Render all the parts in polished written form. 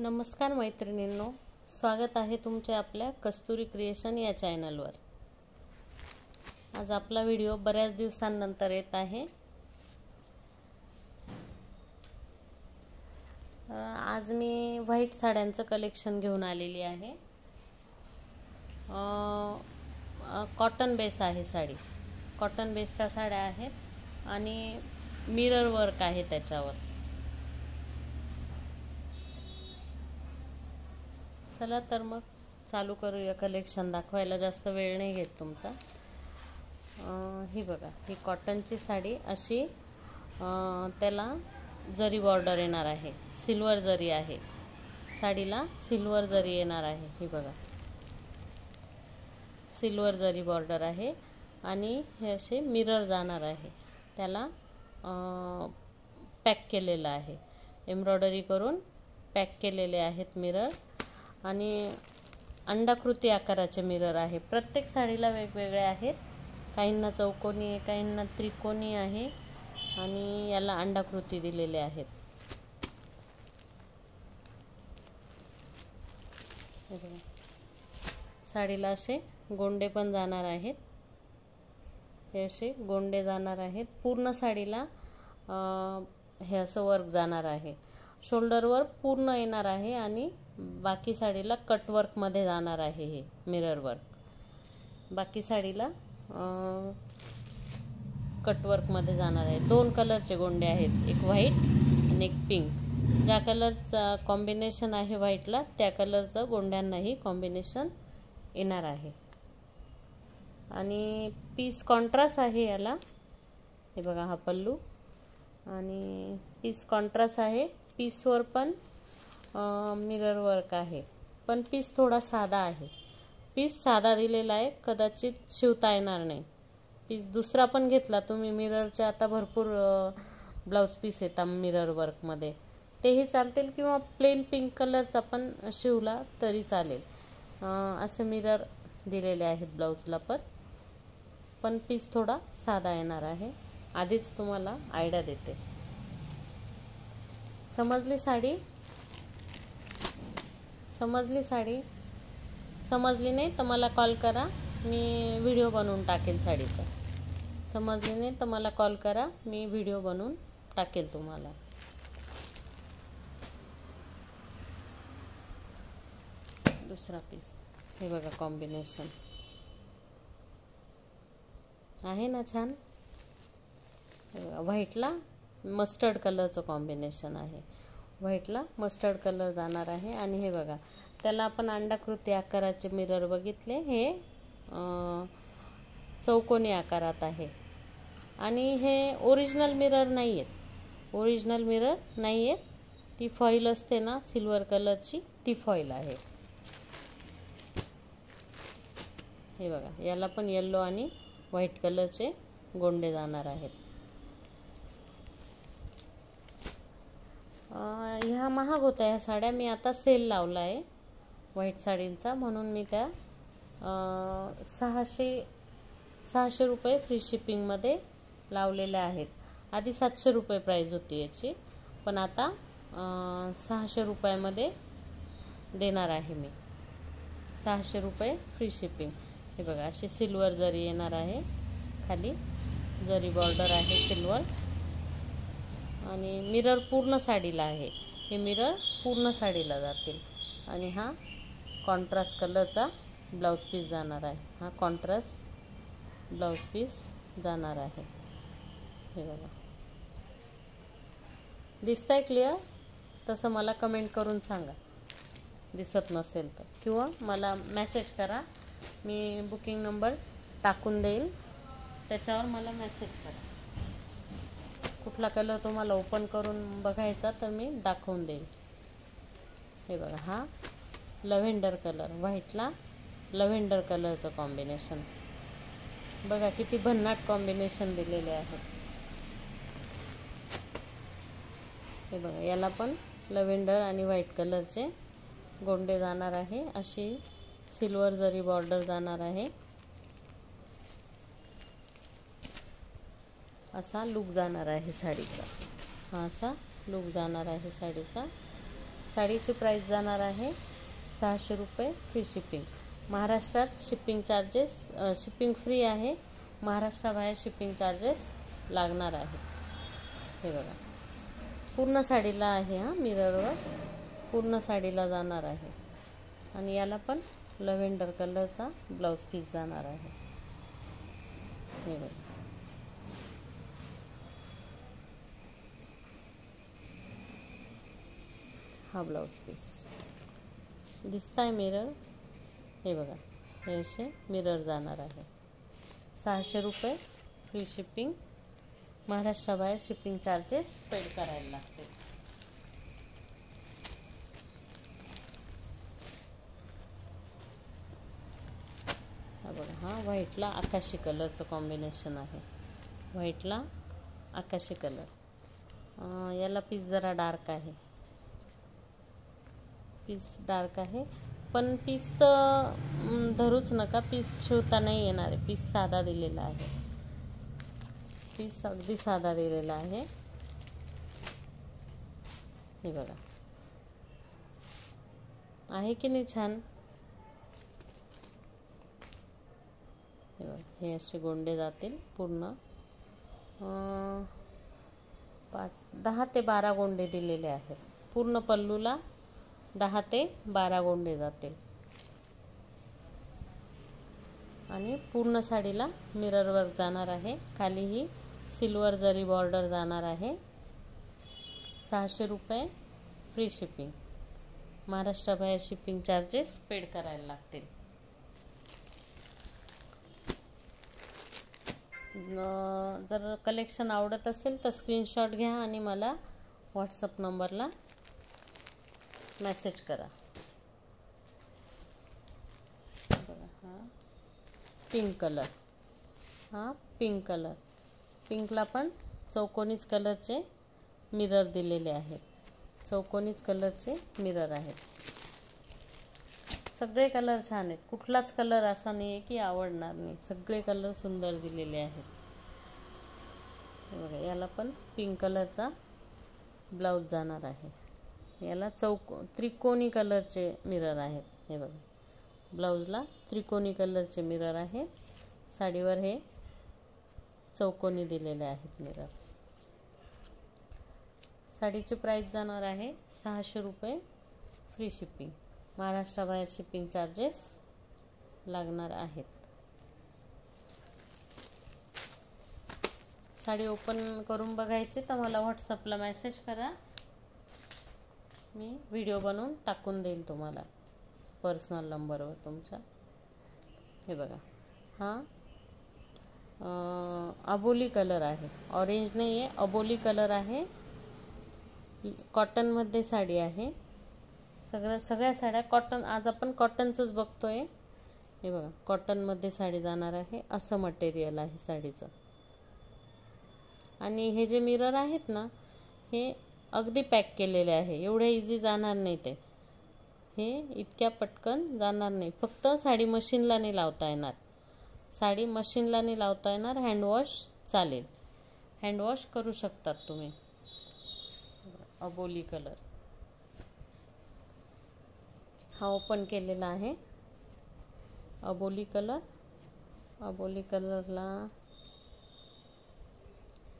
नमस्कार मैत्रिणींनो, स्वागत आहे तुमचे आपल्या कस्तुरी क्रिएशन या चॅनलवर। आज आपला व्हिडिओ बऱ्याच दिवसांनंतर येत आहे। आज मी व्हाईट साड्यांचं कलेक्शन घेऊन आलेली आहे। कॉटन बेस आहे साडी, कॉटन बेसच्या साड्या आहेत आणि मिरर वर्क आहे त्याच्यावर। चला तर मग चालू करूया कलेक्शन दाखवायला, जास्त वेळ नाही घेत तुमचा। ही बघा, ही कॉटनची साडी अशी त्याला जरी बॉर्डर येणार आहे, सिल्वर जरी आहे साडीला, सिल्वर जरी येणार आहे। ही बघा, सिल्वर जरी बॉर्डर आहे आणि हे असे मिरर जाणार आहे, त्याला पॅक केलेलं आहे, एम्ब्रॉयडरी करून पॅक केलेले आहेत मिरर। आणि अंडाकृती आकाराचे मिरर आहे। प्रत्येक साडीला वेगवेगळे आहेत, काहींना चौकोनी आहे, काहींना त्रिकोणी आहे आणि याला अंडाकृती दिलेले आहेत। साडीला असे गोंडे पण जाणार आहेत, हे असे गोंडे जाणार आहेत। पूर्ण साडीला हे असं वर्क जाणार आहे, शोल्डरवर पूर्ण येणार आहे आणि बाकी साडीला कटवर्क मध्ये जाणार आहे हे मिरर वर्क। बाकी साडीला कटवर्क मध्ये जाणार आहे। दोन कलरचे गोंडे आहेत, एक व्हाईट आणि एक पिंक। ज्या कलरचा कॉम्बिनेशन आहे व्हाईटला, त्या कलरचं गोंड्यांनाही कॉम्बिनेशन येणार आहे। आणि पीस कॉन्ट्रास्ट आहे याला, हे बघा हा पल्लू आणि पीस कॉन्ट्रास्ट आहे। पीसवर पण मिरर वर्क आहे, पण पीस थोडा साधा आहे। पीस साधा दिलेला आहे, कदाचित शिवता येणार नाही। पीस दुसरा पण घेतला तुम्ही मिररचे, आता भरपूर ब्लाउज पीस येतात मिरर वर्क मध्ये, तेही चालतील किंवा प्लेन पिंक कलरचा पण शिवला तरी चालेल। असे मिरर दिलेले आहेत ब्लाउजला पण पीस थोडा साधा येणार आहे। आधीच तुम्हाला आयडिया देते। समजली साडी? समजली नाही तर मला कॉल करा, मी व्हिडिओ बनवून टाकेल साडीचा। समजली नाही तर मला कॉल करा, मी व्हिडिओ बनवून टाकेल तुम्हाला। दुसरा पीस, हे बघा कॉम्बिनेशन आहे ना छान। व्हाईटला मस्टर्ड कलरचं कॉम्बिनेशन आहे, व्हाईटला मस्टर्ड कलर जाणार आहे। आणि हे बघा, त्याला आपण अंडाकृती आकाराचे मिरर बघितले, हे चौकोनी आकारात आहे। आणि हे ओरिजिनल मिरर नाही आहेत, ओरिजिनल मिरर नाही आहेत, ती फॉईल असते ना सिल्वर कलरची, ती फॉईल आहे। हे बघा, याला पण येलो आणि व्हाईट कलरचे गोंडे जाणार आहेत। ह्या महाग होत्या ह्या साड्या, मी आता सेल लावला आहे व्हाईट साडींचा, म्हणून मी त्या 600 रुपये फ्री शिपिंग मध्ये लावलेल्या आहेत। आधी 700 रुपये प्राइस होती याची, पण आता 600 रुपयामध्ये देणार आहे मी, 600 रुपये फ्री शिपिंग। हे बघा, अशी सिल्वर जरी येणार आहे, खाली जरी बॉर्डर आहे सिल्वर आणि मिरर पूर्ण साडीला आहे, हे मिरर पूर्ण साडीला जातील। आणि हा कॉन्ट्रास्ट कलरचा ब्लाउज पीस जाणार आहे, हा कॉन्ट्रास्ट ब्लाउज पीस जाणार आहे। हे बघा, दिसतंय क्लिअर? तसं मला कमेंट करून सांगा दिसत नसेल तर, किंवा मला मेसेज करा, मी बुकिंग नंबर टाकून देईल, त्याच्यावर मला मेसेज करा। कुठला कलर तुम्हाला ओपन करून बघायचा तर मी दाखवून देईल। हे बघा, हा लव्हेंडर कलर, व्हाईटला लव्हेंडर कलरचं कॉम्बिनेशन बघा, किती भन्नाट कॉम्बिनेशन दिलेले आहे। हे बघा, याला पण लव्हेंडर आणि व्हाईट कलरचे गोंडे जाणार आहे, अशी सिल्वर जरी बॉर्डर जाणार आहे। असा लुक जाणार आहे साडीचा, हा असा लुक जाणार आहे साडीचा। साडीची प्राईस जाणार आहे 600 रुपये फ्री शिपिंग. महाराष्ट्रात शिपिंग चार्जेस शिपिंग फ्री आहे. महाराष्ट्राबाहेर शिपिंग चार्जेस लागणार आहे. हे बघा पूर्ण साडीला आहे हा, मिररवर पूर्ण साडीला जाणार आहे. आणि याला पण लव्हेंडर कलरचा ब्लाऊज पीस जाणार आहे. हे बघा हा ब्लाऊज पीस दिसताय मिरर. हे बघा हे असे मिरर जाणार आहे. 600 रुपये free shipping. महाराष्ट्राबाहेर shipping charges paid करायला लागते. हा बघा हा व्हाईटला आकाशी कलरचं कॉम्बिनेशन आहे. व्हाईटला आकाशी कलर. याला पीस जरा डार्क आहे. पीस डार्क आहे पण पीस धरूच नका. पीस शिवता नाही येणार आहे. पीस साधा दिलेला आहे. पीस अगदी साधा दिलेला आहे. हे बघा आहे की नाही छान. हे बघा हे असे गोंडे जातील पूर्ण. 10 ते 12 गोंडे दिलेले आहेत. पूर्ण पल्लूला 10 ते 12 गोंडे जातील. आणि पूर्ण साडीला मिरर वर्क जाणार आहे. खाली ही सिल्वर जरी बॉर्डर जाणार आहे. 600 रुपये free shipping. महाराष्ट्राबाहेर shipping charges paid करायला लागतील. जर कलेक्शन आवडत असेल तर स्क्रीनशॉट घ्या आणि मला व्हॉट्सअप नंबरला मेसेज करा. बघा हा पिंक कलर. हा पिंक कलर. पिंकला पण चौकोनीच कलरचे मिरर दिलेले आहेत. चौकोनीच कलरचे मिरर आहेत. सगळे कलर छान आहेत. कुठलाच कलर असा नाही आहे की आवडणार नाही. सगळे कलर सुंदर दिलेले आहेत. बघा याला पण पिंक कलरचा ब्लाऊज जाणार आहे. याला त्रिकोणी कलरचे मिरर आहेत. हे बघा ब्लाऊजला त्रिकोणी कलरचे मिरर आहेत. साडीवर हे चौकोनी दिलेले आहेत मिरर. साडीची प्राईस जाणार आहे 600 रुपये फ्री शिपिंग. महाराष्ट्राबाहेर शिपिंग चार्जेस लागणार आहेत. साडी ओपन करून बघायची तर मला व्हॉट्सअपला मेसेज करा. मी व्हिडिओ बनवून टाकून देईल तुम्हाला पर्सनल नंबरवर तुमच्या. हे बघा हा अबोली कलर आहे. ऑरेंज नाही आहे, अबोली कलर आहे. कॉटनमध्ये साडी आहे. सगळ्या साड्या कॉटन. आज आपण कॉटनचंच बघतोय. हे बघा कॉटनमध्ये साडी जाणार आहे. असं मटेरियल आहे साडीचं. आणि हे जे मिरर आहेत ना हे अगदी पॅक केलेले आहे. एवढे इझी जाणार नाही ते. हे इतक्या पटकन जाणार नाही. फक्त साडी मशीनला नाही लावता येणार. साडी मशीनला नाही लावता येणार. हँडवॉश चालेल. हँडवॉश करू शकतात तुम्ही. अबोली कलर हा ओपन केलेला आहे. अबोली कलर. अबोली कलरला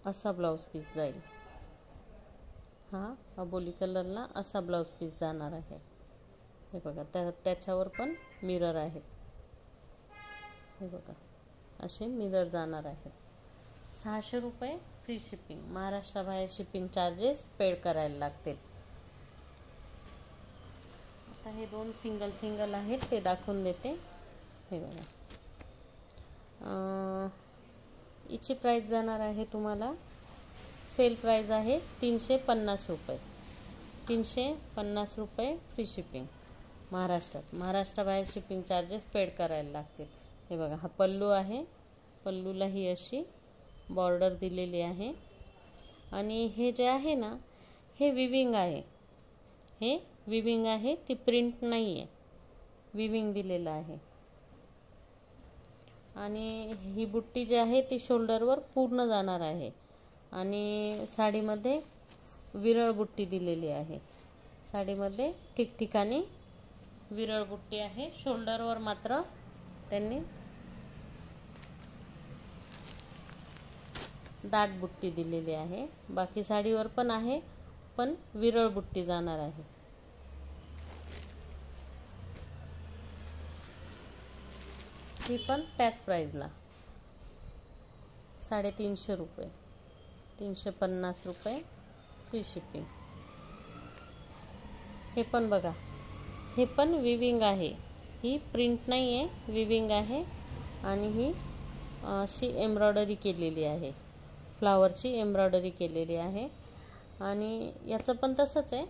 असा ब्लाऊज पीस जाईल. हा अबोली कलरला असा ब्लाऊज पीस जाणार आहे. हे बघा त्याच्यावर पण मिरर आहेत. हे बघा असे मिरर जाणार आहेत. 600 रुपये free shipping. महाराष्ट्राबाहेर shipping charges paid करायला लागतील. आता हे 2 सिंगल आहेत ते दाखवून देते. हे बघा याची प्राईस जाणार आहे तुम्हाला. सेल प्राईस आहे 350 रुपये. 350 रुपये free shipping. महाराष्ट्राबाहेर shipping charges paid करायला लागतील. हे बघा हा पल्लू आहे. पल्लूला ही अशी बॉर्डर दिलेली आहे. आणि हे जे आहे ना हे विविंग आहे. हे विविंग आहे. ती प्रिंट नाही आहे. विविंग दिलेलं आहे. आणि ही बुट्टी जी आहे ती शोल्डरवर पूर्ण जाणार आहे. आणि साडीमध्ये विरळ बुट्टी दिलेली आहे. साडीमध्ये ठिकठिकाणी विरळ बुट्टी आहे. शोल्डरवर मात्र त्यांनी दाट बुट्टी दिलेली आहे. बाकी साडीवर पण आहे, पण विरळ बुट्टी जाणार आहे. ही पण त्याच प्राइसला 350 रुपये, 350 रुपये फ्री शिपिंग. हे पण बघा, हे पण विविंग आहे. ही प्रिंट नाही आहे, विविंग आहे. आणि ही अशी एम्ब्रॉयडरी केलेली आहे, फ्लावरची एम्ब्रॉयडरी केलेली आहे. आणि याचं पण तसंच आहे,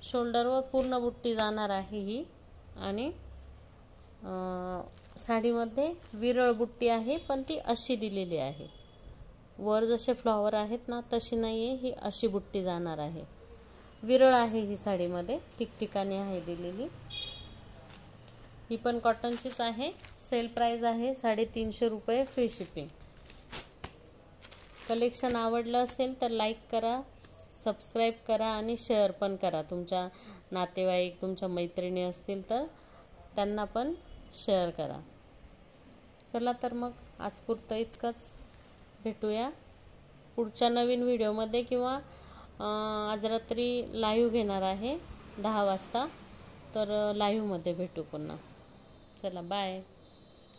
शोल्डरवर पूर्ण बुट्टी जाणार आहे ही. आणि साडीमध्ये विरळ बुट्टी आहे, पण ती अशी दिलेली आहे. वर जसे फ्लॉवर आहेत ना तशी नाही आहे, ही अशी बुट्टी जाणार आहे. विरळ आहे ही साडीमध्ये, ठिकठिकाणी आहे दिलेली. ही पण कॉटनचीच आहे. सेल प्राइस आहे 350 रुपये फ्री शिपिंग. कलेक्शन आवडलं असेल तर लाईक करा, सबस्क्राईब करा आणि शेअर पण करा. तुमच्या नातेवाईक, तुमच्या मैत्रिणी असतील तर त्यांना पण शेअर करा. चला तर मग आजपुरतं इतकंच. भेटूया पुढच्या नवीन व्हिडिओमध्ये, किंवा आज रात्री लाईव्ह घेणार आहे 10 वाजता, तर लाईव्हमध्ये भेटू पुन्हा. चला बाय.